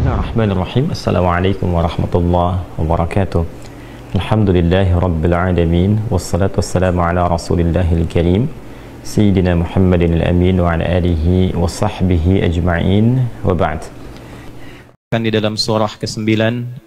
Bismillahirrahmanirrahim. Assalamualaikum warahmatullahi wabarakatuh. Alhamdulillahi rabbil alamin. Wassalatu wassalamu ala rasulillahil karim Sayyidina Muhammadin al-amin wa ala alihi wa sahbihi ajma'in wa ba'd. Kan di dalam surah ke-9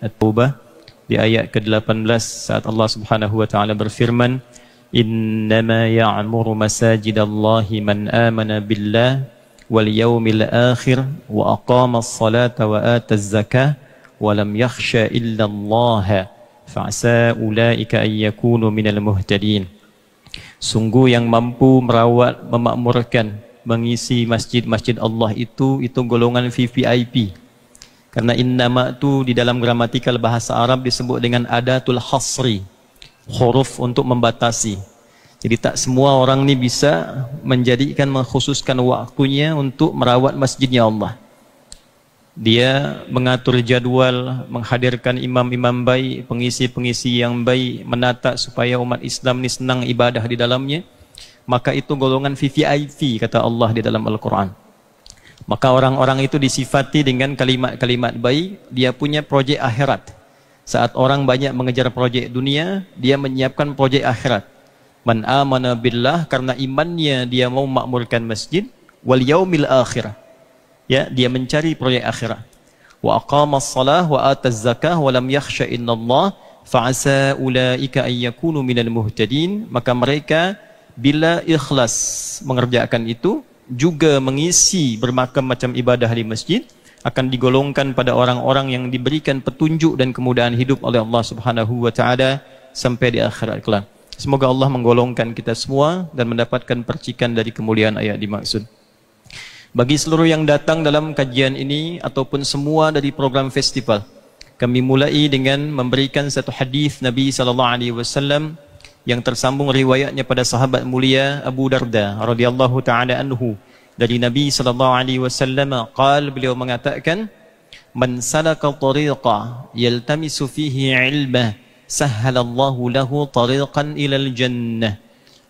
At-Taubah di ayat ke-18 saat Allah Subhanahu wa taala berfirman, "Innama ya'muru masajidallahi man amana billah wal yawmil akhir wa aqama as-salata wa ata az-zakah wa lam yakhsha illa Allah fa'asa ulaika ay yakunu minal muhtadin." Sungguh yang mampu merawat, memakmurkan, mengisi masjid-masjid Allah itu golongan VVIP. Karena innama itu di dalam gramatikal bahasa Arab disebut dengan adatul hasri, huruf untuk membatasi. Jadi tak semua orang ni bisa mengkhususkan waktunya untuk merawat masjidnya Allah. Dia mengatur jadual, menghadirkan imam-imam baik, pengisi-pengisi yang baik, menata supaya umat Islam ni senang ibadah di dalamnya. Maka itu golongan VVIP kata Allah di dalam Al-Quran. Maka orang-orang itu disifati dengan kalimat-kalimat baik. Dia punya projek akhirat. Saat orang banyak mengejar projek dunia, dia menyiapkan projek akhirat. Man amana billah, karena imannya dia mau makmurkan masjid, wal yaumil akhir, ya, dia mencari proyek akhirat. Wa aqamas salah wa ataz zakah wa lam yakhsha illallah fa'asa ulaika ay yakunu minal muhtadin. Maka mereka bila ikhlas mengerjakan itu, juga mengisi bermacam-macam ibadah di masjid, akan digolongkan pada orang-orang yang diberikan petunjuk dan kemudahan hidup oleh Allah Subhanahu wa taala sampai di akhirat kelak. Semoga Allah menggolongkan kita semua dan mendapatkan percikan dari kemuliaan ayat dimaksud. Bagi seluruh yang datang dalam kajian ini ataupun semua dari program festival, kami mulai dengan memberikan satu hadis Nabi SAW yang tersambung riwayatnya pada sahabat mulia Abu Darda radhiyallahu taala anhu. Dari Nabi SAW, beliau mengatakan, "Man salaka tariqa yaltamisu fihi ilmah sahhalallahu lahu tariqan ilal jannah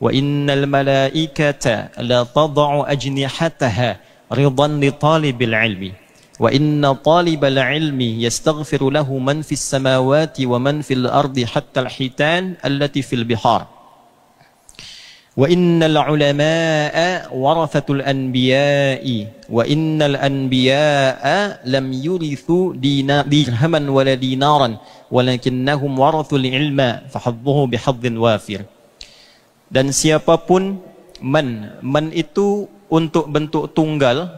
wa innal malaikata la tad'u ajnihataha ridan li talibil ilmi wa inna talibal ilmi yastaghfiru lahu man fis samawati wa man fil ardi hatta al hitan allati fil bihar wa innal ulama'a warathatul anbiya'i wa innal anbiya'a lam yurithu dirhaman wala dinaran walakinnahum warathul ilma fahadduhu bihadzin wafir." Dan siapapun man itu untuk bentuk tunggal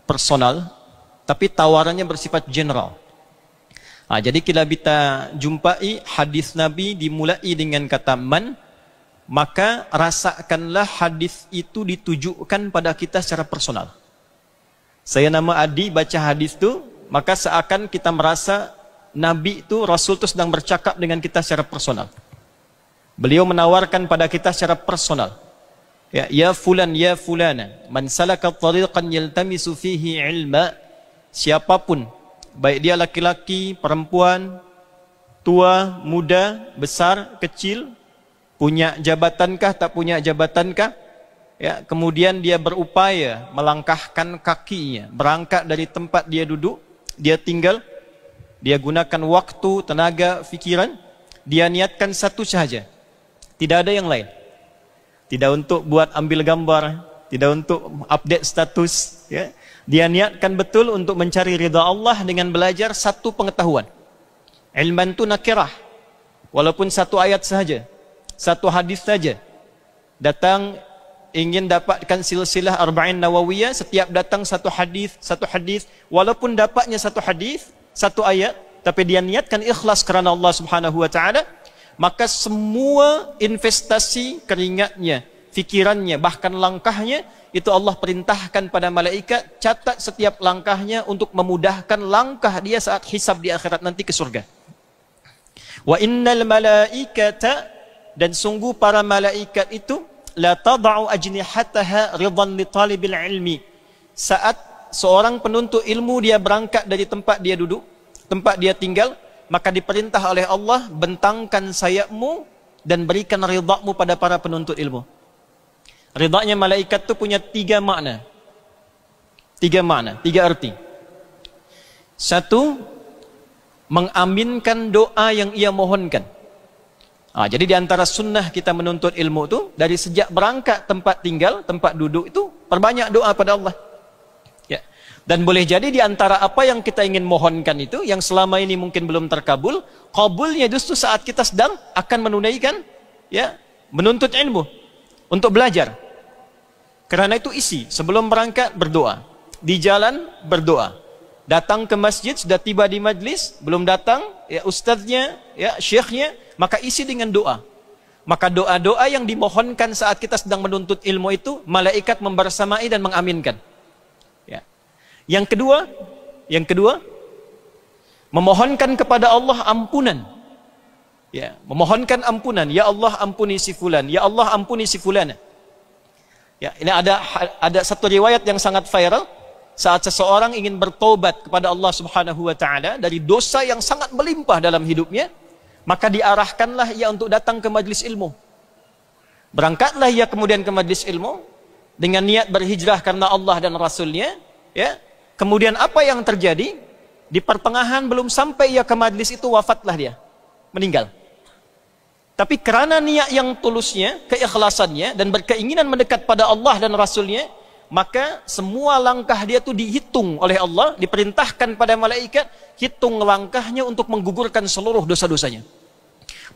personal, tapi tawarannya bersifat general. Jadi bila kita jumpai hadis Nabi dimulai dengan kata man, maka rasakanlah hadis itu ditujukan pada kita secara personal. Saya nama Adi baca hadis itu, maka seakan kita merasa Nabi itu, Rasul itu sedang bercakap dengan kita secara personal. Beliau menawarkan pada kita secara personal. Ya fulan, ya fulana, man salaka tariqan yaltamisu fihi ilma. Siapapun, baik dia laki-laki, perempuan, tua, muda, besar, kecil, punya jabatankah, tak punya jabatankah, ya, kemudian dia berupaya melangkahkan kakinya, berangkat dari tempat dia duduk, dia tinggal, dia gunakan waktu, tenaga, fikiran, dia niatkan satu sahaja, tidak ada yang lain. Tidak untuk buat ambil gambar, tidak untuk update status, ya. Dia niatkan betul untuk mencari ridha Allah dengan belajar satu pengetahuan. Ilman tu nakirah, walaupun satu ayat sahaja, satu hadis saja. Datang ingin dapatkan silsilah arba'in nawawiyah, setiap datang satu hadis, walaupun dapatnya satu hadis, satu ayat, tapi dia niatkan ikhlas kerana Allah Subhanahu wa taala, maka semua investasi keringatnya, fikirannya, bahkan langkahnya, itu Allah perintahkan pada malaikat, catat setiap langkahnya untuk memudahkan langkah dia saat hisab di akhirat nanti ke surga. Wa innal malaikata, dan sungguh para malaikat itu, la tad'u ajnihataha ridan li talibil ilmi. Saat seorang penuntut ilmu dia berangkat dari tempat dia duduk, tempat dia tinggal, maka diperintah oleh Allah, bentangkan sayapmu dan berikan ridhamu pada para penuntut ilmu. Ridhanya malaikat itu punya tiga makna, tiga arti. Satu, mengaminkan doa yang ia mohonkan. Jadi di antara sunnah kita menuntut ilmu itu, dari sejak berangkat tempat tinggal, tempat duduk itu, perbanyak doa pada Allah. Ya. Dan boleh jadi di antara apa yang kita ingin mohonkan itu, yang selama ini mungkin belum terkabul, kabulnya justru saat kita sedang akan menunaikan, ya, menuntut ilmu, untuk belajar. Karena itu isi, sebelum berangkat berdoa, di jalan berdoa, datang ke masjid, sudah tiba di majlis, belum datang, ya ustaznya, ya syekhnya, maka isi dengan doa. Maka doa-doa yang dimohonkan saat kita sedang menuntut ilmu itu, malaikat membersamai dan mengaminkan. Ya. Yang kedua, memohonkan kepada Allah ampunan. Ya, memohonkan ampunan. Ya Allah ampuni si fulan, ya Allah ampuni si fulana. Ya, ini ada satu riwayat yang sangat viral. Saat seseorang ingin bertobat kepada Allah Subhanahu wa taala dari dosa yang sangat melimpah dalam hidupnya, maka diarahkanlah ia untuk datang ke majlis ilmu. Berangkatlah ia kemudian ke majlis ilmu dengan niat berhijrah karena Allah dan Rasulnya, ya. Kemudian apa yang terjadi? Di pertengahan belum sampai ia ke majlis itu, wafatlah dia, meninggal. Tapi kerana niat yang tulusnya, keikhlasannya, dan berkeinginan mendekat pada Allah dan Rasulnya, maka semua langkah dia itu dihitung oleh Allah, diperintahkan pada malaikat, hitung langkahnya untuk menggugurkan seluruh dosa-dosanya.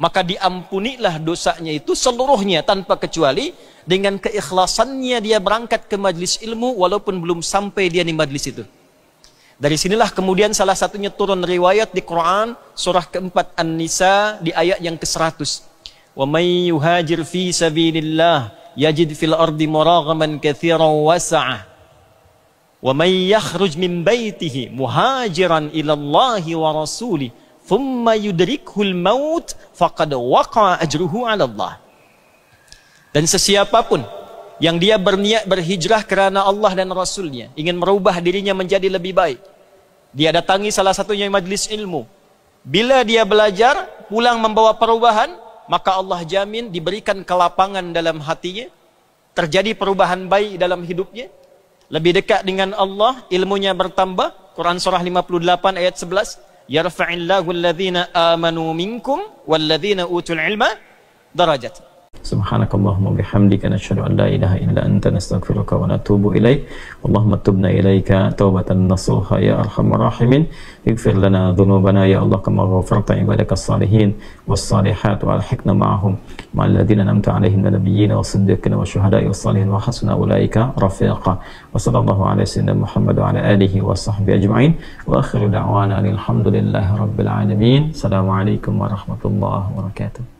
Maka diampunilah dosanya itu seluruhnya tanpa kecuali, dengan keikhlasannya dia berangkat ke majlis ilmu walaupun belum sampai dia di majlis itu. Dari sinilah kemudian salah satunya turun riwayat di Quran surah keempat An-Nisa di ayat yang ke-100. Wa may yuhajir fi sabilillah yajid fil ardi muraghaman katsiran wasa'ah. Wa may yakhruj min baitihi muhajiran ila Allah wa rasulih thumma yudrikhul maut faqad waqa'a ajruhu 'ala Allah. Dan sesiapapun yang dia berniat berhijrah kerana Allah dan Rasulnya, ingin merubah dirinya menjadi lebih baik, dia datangi salah satunya majlis ilmu. Bila dia belajar, pulang membawa perubahan, maka Allah jamin diberikan kelapangan dalam hatinya, terjadi perubahan baik dalam hidupnya, lebih dekat dengan Allah, ilmunya bertambah. Quran surah 58 ayat 11, yarfa'illahu alladhina amanu minkum walladhina utul ilma darajat. Subhanakallahumma bihamdika nasyhadu an la ilaha illa anta nastaghfiruka wa natubu ilaik. Allahumma tubna ilaika taubatan nasuha ya arhamar rahimin. Ighfir lana dhunubana ya Allah kama ghafarta ibadakas salihin was salihat wa alhiqna ma'ahum ma'al ladzina an'amta 'alaihim minal nabiyyin was siddiqin was syuhada'i was salihin wa hasuna ulaika rafiqa. Wa sallallahu ala sayyidina Muhammad wa ala alihi wa sahbihi ajma'in. Wa akhiru da'wana alhamdulillahi rabbil alamin. Assalamualaikum warahmatullahi wabarakatuh.